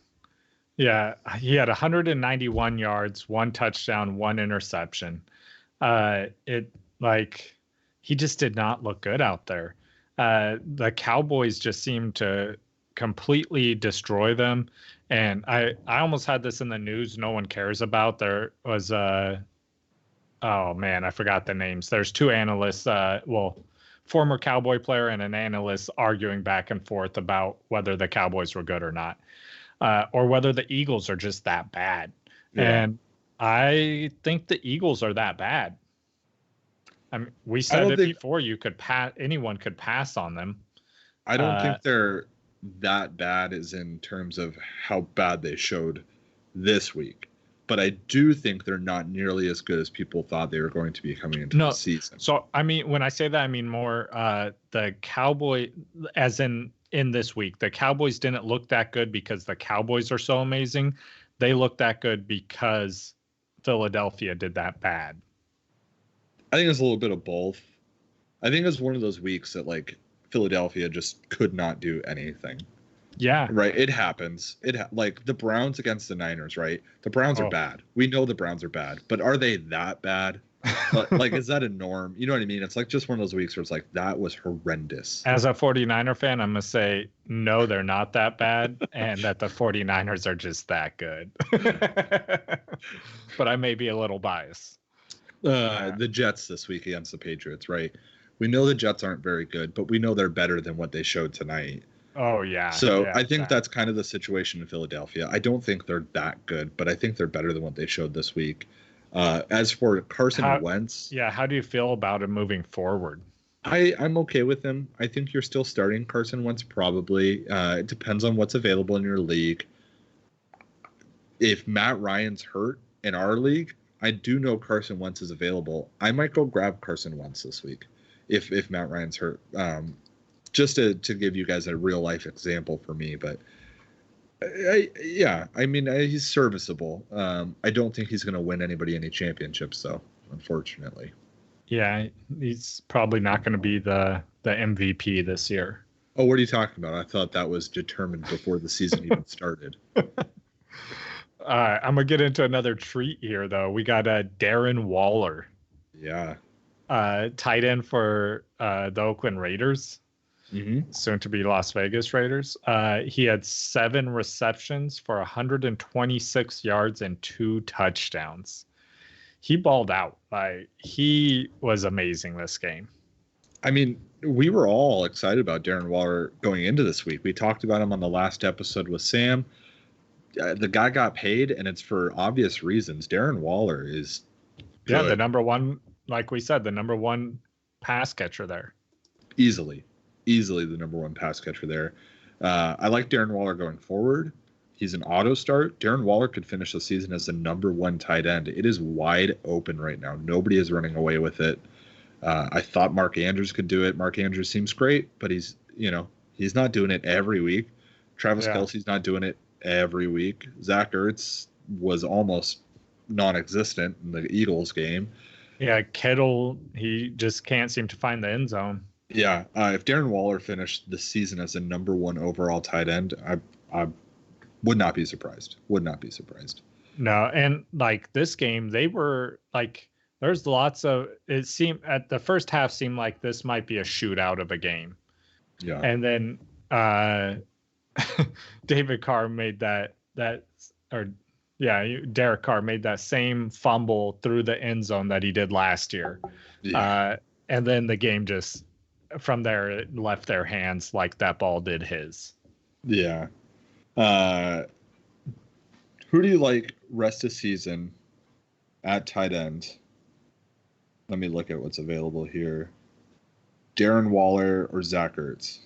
Yeah, he had 191 yards, 1 touchdown, 1 interception. He just did not look good out there. The Cowboys just seemed to completely destroy them. And I almost had this in the news no one cares about. There was oh man, I forgot the names. There's 2 analysts, former Cowboy player and an analyst arguing back and forth about whether the Cowboys were good or not, or whether the Eagles are just that bad. Yeah. And I think the Eagles are that bad. I mean, we said it before. Anyone could pass on them.
I don't think they're that bad, as in terms of how bad they showed this week. But I do think they're not nearly as good as people thought they were going to be coming into the season.
So, I mean, when I say that, I mean more the Cowboy, as in this week. The Cowboys didn't look that good because the Cowboys are so amazing. They looked that good because Philadelphia did that bad.
I think it's a little bit of both. I think it's one of those weeks that Philadelphia just could not do anything.
Yeah.
Right. It happens. The Browns against the Niners, right? The Browns are bad. We know the Browns are bad, but are they that bad? Is that a norm? You know what I mean? It's just one of those weeks where it's that was horrendous.
As a 49er fan, I'm going to say, no, they're not that bad, and that the 49ers are just that good. But I may be a little biased.
The Jets this week against the Patriots, right? We know the Jets aren't very good, but we know they're better than what they showed tonight.
Oh, yeah.
So I think that's kind of the situation in Philadelphia. I don't think they're that good, but I think they're better than what they showed this week. As for Carson Wentz.
Yeah, how do you feel about him moving forward?
I'm okay with him. I think you're still starting Carson Wentz probably. It depends on what's available in your league. If Matt Ryan's hurt in our league, I do know Carson Wentz is available. I might go grab Carson Wentz this week if Matt Ryan's hurt. Just to give you guys a real life example for me, but he's serviceable. I don't think he's going to win anybody any championships though. unfortunately.
Yeah, he's probably not going to be the MVP this year.
Oh, what are you talking about? I thought that was determined before the season even started.
I'm gonna get into another treat here, though. We got Darren Waller,
Yeah.
tight end for the Oakland Raiders, soon to be Las Vegas Raiders. He had 7 receptions for 126 yards and 2 touchdowns. He balled out. He was amazing this game.
I mean, we were all excited about Darren Waller going into this week. We talked about him on the last episode with Sam. The guy got paid, and it's for obvious reasons. Darren Waller is good.
Yeah, the number one, like we said, the number one pass catcher there.
Easily the number one pass catcher there. I like Darren Waller going forward. He's an auto start. Darren Waller could finish the season as the number 1 tight end. It is wide open right now. Nobody is running away with it. I thought Mark Andrews could do it. Mark Andrews seems great, but he's not doing it every week. Travis Kelce's not doing it every week. Zach Ertz was almost non-existent in the Eagles game.
Yeah, Kittle, he just can't seem to find the end zone.
Yeah, if Darren Waller finished the season as a number 1 overall tight end, I would not be surprised.
No, and like this game, they were like, there's lots of, it seemed at the first half seemed like this might be a shootout of a game.
Yeah.
And then Derek Carr made that same fumble through the end zone that he did last year. Yeah. And then the game just, from there, it left their hands like that ball did his.
Yeah. Who do you like rest of season at tight end? Let me look at what's available here. Darren Waller or Zach Ertz?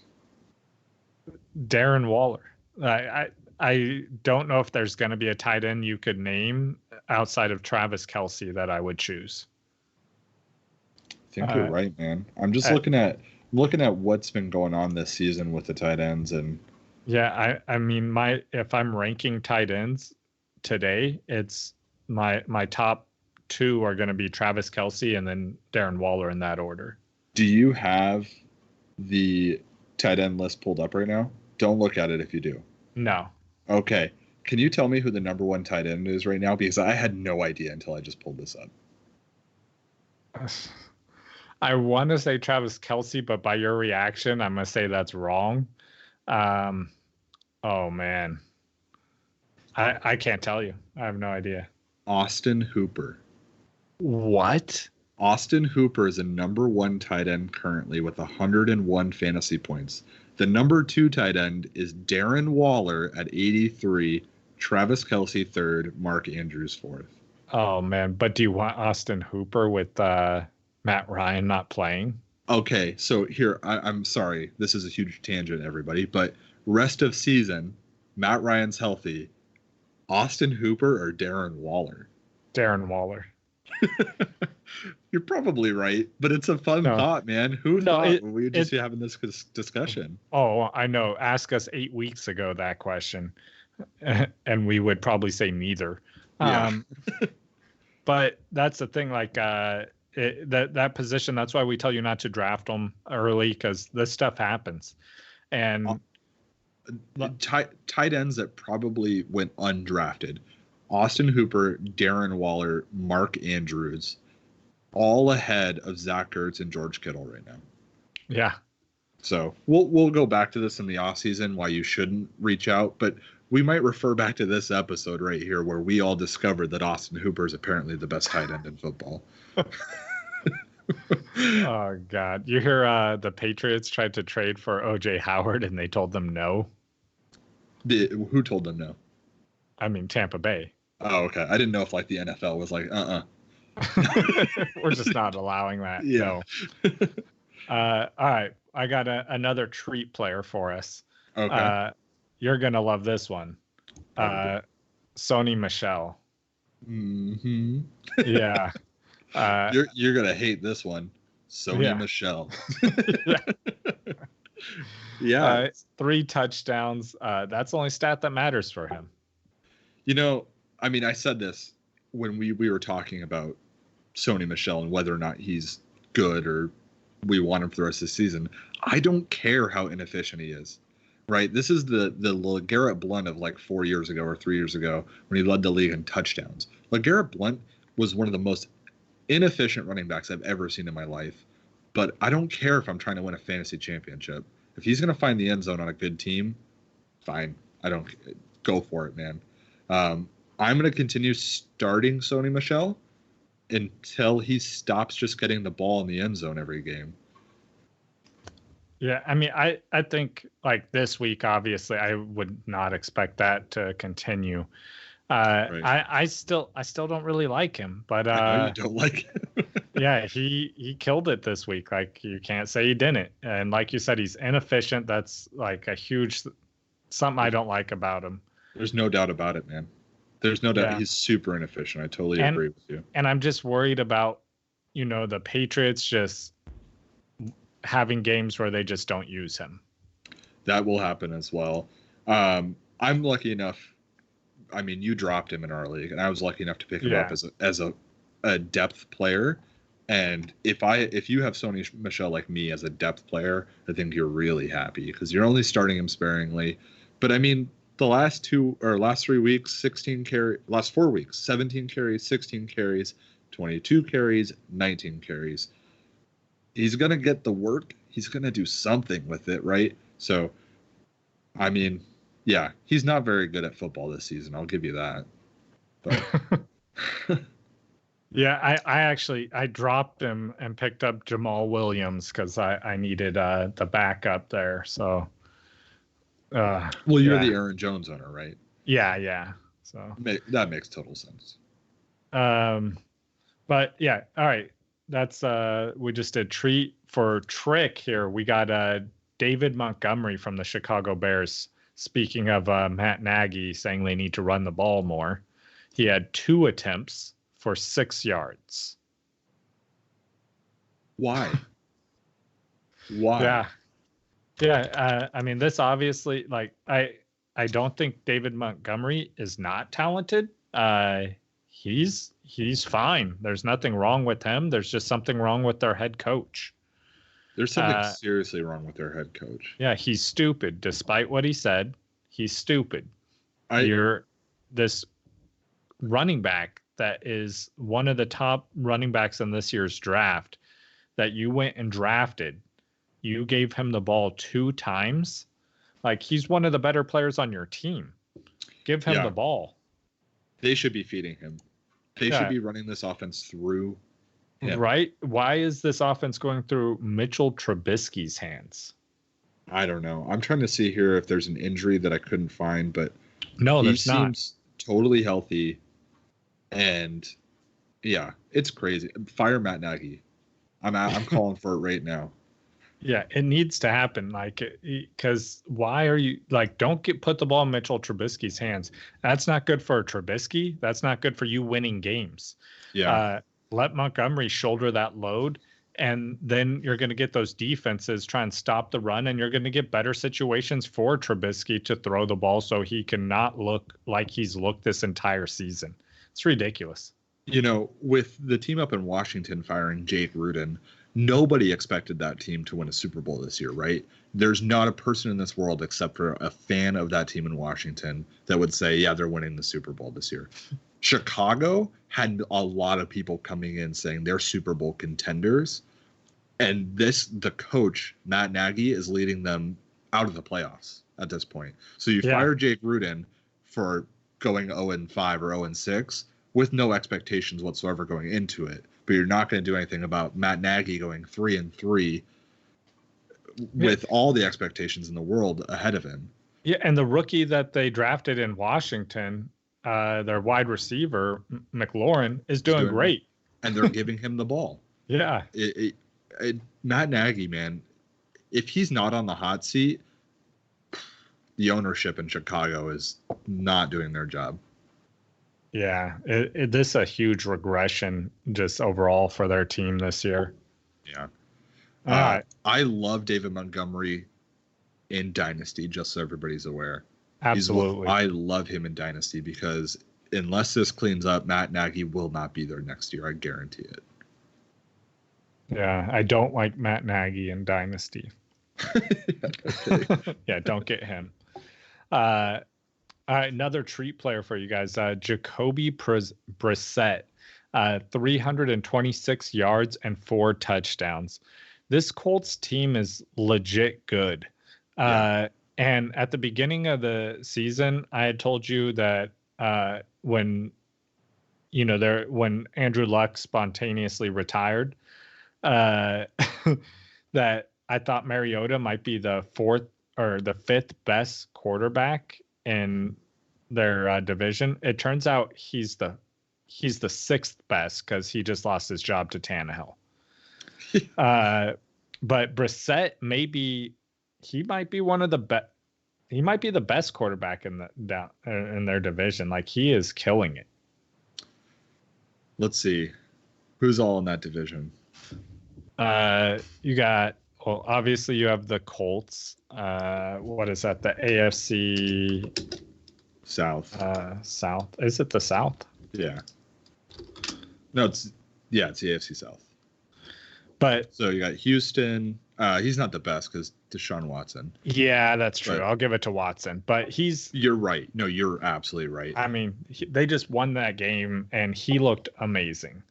Darren Waller. I don't know if there's going to be a tight end you could name outside of Travis Kelce that I would choose.
I think you're right, man. I'm just looking at what's been going on this season with the tight ends, and
yeah, I mean, if I'm ranking tight ends today, it's my top 2 are going to be Travis Kelce and then Darren Waller in that order.
Do you have the tight end list pulled up right now? Don't look at it if you do.
No.
Okay. Can you tell me who the number 1 tight end is right now? Because I had no idea until I just pulled this up.
I want to say Travis Kelce, but by your reaction, I'm going to say that's wrong. Oh, man. I can't tell you. I have no idea.
Austin Hooper.
What?
Austin Hooper is a number 1 tight end currently with 101 fantasy points. The number 2 tight end is Darren Waller at 83, Travis Kelce 3rd, Mark Andrews 4th.
Oh, man. But do you want Austin Hooper with Matt Ryan not playing?
Okay, so here, I'm sorry. This is a huge tangent, everybody. But rest of season, Matt Ryan's healthy. Austin Hooper or Darren Waller?
Darren Waller.
You're probably right, but it's a fun thought, man. Who thought we would just be having this discussion?
Oh, I know. Ask us 8 weeks ago that question, and we would probably say neither. Yeah. But that's the thing, like that position. That's why we tell you not to draft them early, because this stuff happens. And
tight ends that probably went undrafted: Austin Hooper, Darren Waller, Mark Andrews, all ahead of Zach Ertz and George Kittle right now.
Yeah.
So we'll go back to this in the offseason, why you shouldn't reach out, but we might refer back to this episode right here where we all discovered that Austin Hooper is apparently the best tight end in football.
Oh, God. You hear the Patriots tried to trade for O.J. Howard and they told them no?
Who told them no?
I mean, Tampa Bay.
Oh, okay. I didn't know if like the NFL was like,
We're just not allowing that.
Yeah.
No. All right. I got another treat player for us.
Okay.
You're going to love this one. Sony Michel.
Mm-hmm.
Yeah.
You're going to hate this one. Sony Michel. Yeah.
3 touchdowns. That's the only stat that matters for him.
You know, I mean, I said this when we were talking about Sony Michel and whether or not he's good or we want him for the rest of the season. I don't care how inefficient he is. Right? This is the LeGarrette Blount of like 4 years ago or 3 years ago when he led the league in touchdowns. LeGarrette Blount was one of the most inefficient running backs I've ever seen in my life. But I don't care if I'm trying to win a fantasy championship. If he's going to find the end zone on a good team, fine. I don't go for it, man. I'm going to continue starting Sony Michel until he stops just getting the ball in the end zone every game.
Yeah, I mean, I think like this week, obviously, I would not expect that to continue. Right. I still don't really like him, but
I know you don't like him.
Yeah, he killed it this week. Like you can't say he didn't. And like you said, he's inefficient. That's like a huge something I don't like about him.
There's no doubt about it, man. There's no doubt he's super inefficient. I totally agree with you.
And I'm just worried about, the Patriots just having games where they just don't use him.
That will happen as well. I'm lucky enough. I mean, you dropped him in our league, and I was lucky enough to pick him up as a depth player. And if you have Sony Michel like me as a depth player, I think you're really happy because you're only starting him sparingly. But I mean, the last 3 weeks, last 4 weeks, 17 carries, 16 carries, 22 carries, 19 carries. He's going to get the work. He's going to do something with it, right? So, I mean, yeah, he's not very good at football this season. I'll give you that. But
yeah, I dropped him and picked up Jamal Williams because I needed the backup there. So,
well, you're the Aaron Jones owner, right?
Yeah. So
that makes total sense.
But yeah, all right. That's we just did treat for trick here. We got David Montgomery from the Chicago Bears. Speaking of Matt Nagy saying they need to run the ball more, he had 2 attempts for 6 yards.
Why? Why?
Yeah. I mean, this obviously, like, I don't think David Montgomery is not talented. He's fine. There's nothing wrong with him. There's just something wrong with their head coach.
There's something seriously wrong with their head coach.
Yeah, he's stupid. Despite what he said, he's stupid. You're this running back that is one of the top running backs in this year's draft that you went and drafted. You gave him the ball 2 times. Like, he's one of the better players on your team. Give him the ball.
They should be feeding him. They should be running this offense through him.
Right? Why is this offense going through Mitchell Trubisky's hands?
I don't know. I'm trying to see here if there's an injury that I couldn't find, but
no, there's not. He
seems totally healthy. And yeah, it's crazy. Fire Matt Nagy. I'm calling for it right now.
Yeah, it needs to happen. Like, because why are you like? Don't put the ball in Mitchell Trubisky's hands. That's not good for Trubisky. That's not good for you winning games.
Yeah.
Let Montgomery shoulder that load, and then you're going to get those defenses try and stop the run, and you're going to get better situations for Trubisky to throw the ball, so he cannot look like he's looked this entire season. It's ridiculous.
With the team up in Washington firing Jake Gruden, nobody expected that team to win a Super Bowl this year, right? There's not a person in this world except for a fan of that team in Washington that would say, yeah, they're winning the Super Bowl this year. Chicago had a lot of people coming in saying they're Super Bowl contenders. And the coach, Matt Nagy, is leading them out of the playoffs at this point. So you fire Jake Gruden for going 0-5 or 0-6 with no expectations whatsoever going into it. But you're not going to do anything about Matt Nagy going 3-3 with all the expectations in the world ahead of him.
Yeah, and the rookie that they drafted in Washington, their wide receiver, McLaurin, is doing great.
And they're giving him the ball.
Yeah.
Matt Nagy, man, if he's not on the hot seat, the ownership in Chicago is not doing their job.
Yeah, this is a huge regression just overall for their team this year.
Yeah. I love David Montgomery in Dynasty, just so everybody's aware.
Absolutely.
I love him in Dynasty because unless this cleans up, Matt Nagy will not be there next year. I guarantee it.
Yeah, I don't like Matt Nagy in Dynasty. Yeah, don't get him. Another treat player for you guys, Jacoby Brissett, 326 yards and 4 touchdowns. This Colts team is legit good. And at the beginning of the season, I had told you that when Andrew Luck spontaneously retired, that I thought Mariota might be the 4th or the 5th best quarterback in their division. It turns out he's the 6th best because he just lost his job to Tannehill. But Brissett might be one of the best. He might be the best quarterback in their division. Like, he is killing it.
Let's see, who's all in that division.
You got, well, obviously you have the Colts. What is that? The AFC
South.
South. Is it the South?
Yeah. No, it's the AFC South.
But
so you got Houston. He's not the best because Deshaun Watson.
Yeah, that's true. I'll give it to Watson. But
you're right. No, you're absolutely right.
I mean, they just won that game, and he looked amazing.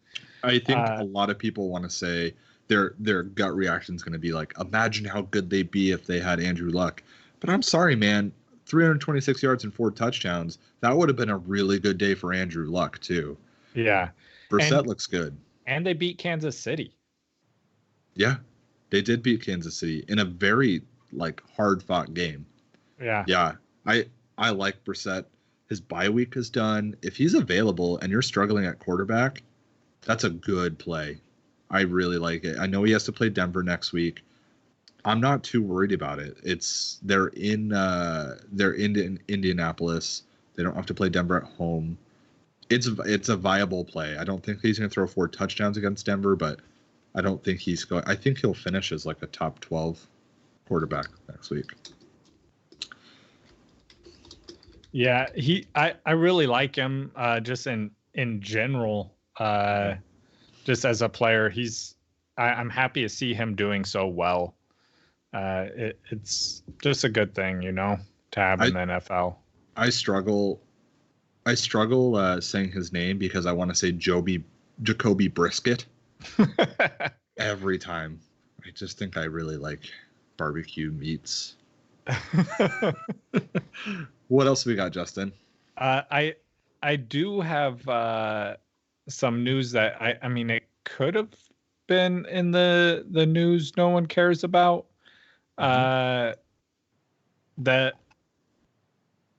I think a lot of people want to say their gut reaction is going to be like, imagine how good they'd be if they had Andrew Luck. But I'm sorry, man. 326 yards and 4 touchdowns. That would have been a really good day for Andrew Luck, too.
Yeah.
Brissett looks good.
And they beat Kansas City.
Yeah. They did beat Kansas City in a very hard-fought game.
Yeah.
Yeah. I like Brissett. His bye week is done. If he's available and you're struggling at quarterback, that's a good play. I really like it. I know he has to play Denver next week. I'm not too worried about it. They're in Indianapolis. They don't have to play Denver at home. It's a viable play. I don't think he's going to throw 4 touchdowns against Denver, but I don't think he's going. I think he'll finish as a top 12 quarterback next week.
Yeah, I really like him just in general. Just as a player, I'm happy to see him doing so well. It's just a good thing, to have in the NFL.
I struggle saying his name because I want to say Jacoby Brisket every time. I just think I really like barbecue meats. What else we got, Justin?
I do have some news that I mean, it could have been in the news no one cares about. That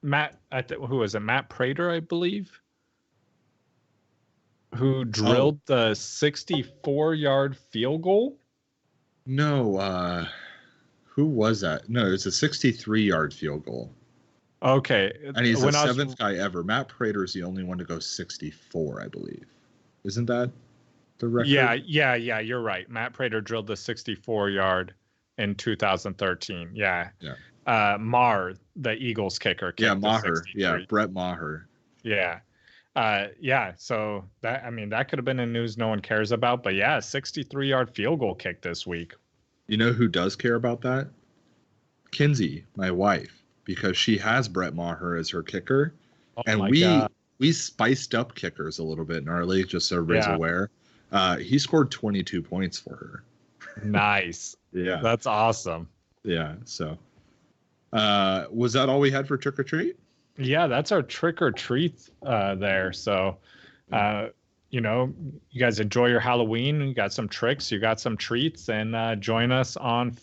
Matt, who was it? Matt Prater, I believe, who drilled the 64-yard field goal.
No, who was that? No, it was a 63-yard field goal.
Okay.
And he's the 7th guy ever. Matt Prater is the only one to go 64, I believe. Isn't that the record?
Yeah, you're right. Matt Prater drilled the 64-yard in 2013. Yeah. Maher, the Eagles kicker.
Yeah, Maher. Yeah, Brett Maher.
Yeah. So that could have been in news no one cares about, but yeah, 63-yard field goal kick this week.
You know who does care about that? Kinsey, my wife, because she has Brett Maher as her kicker. And we spiced up kickers a little bit in our league, just so everybody's aware. He scored 22 points for her.
Nice.
Yeah.
That's awesome.
Yeah. So was that all we had for trick or treat?
Yeah, that's our trick or treat there. So, you guys enjoy your Halloween. You got some tricks, you got some treats, and join us on,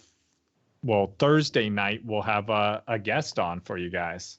Thursday night. We'll have a guest on for you guys.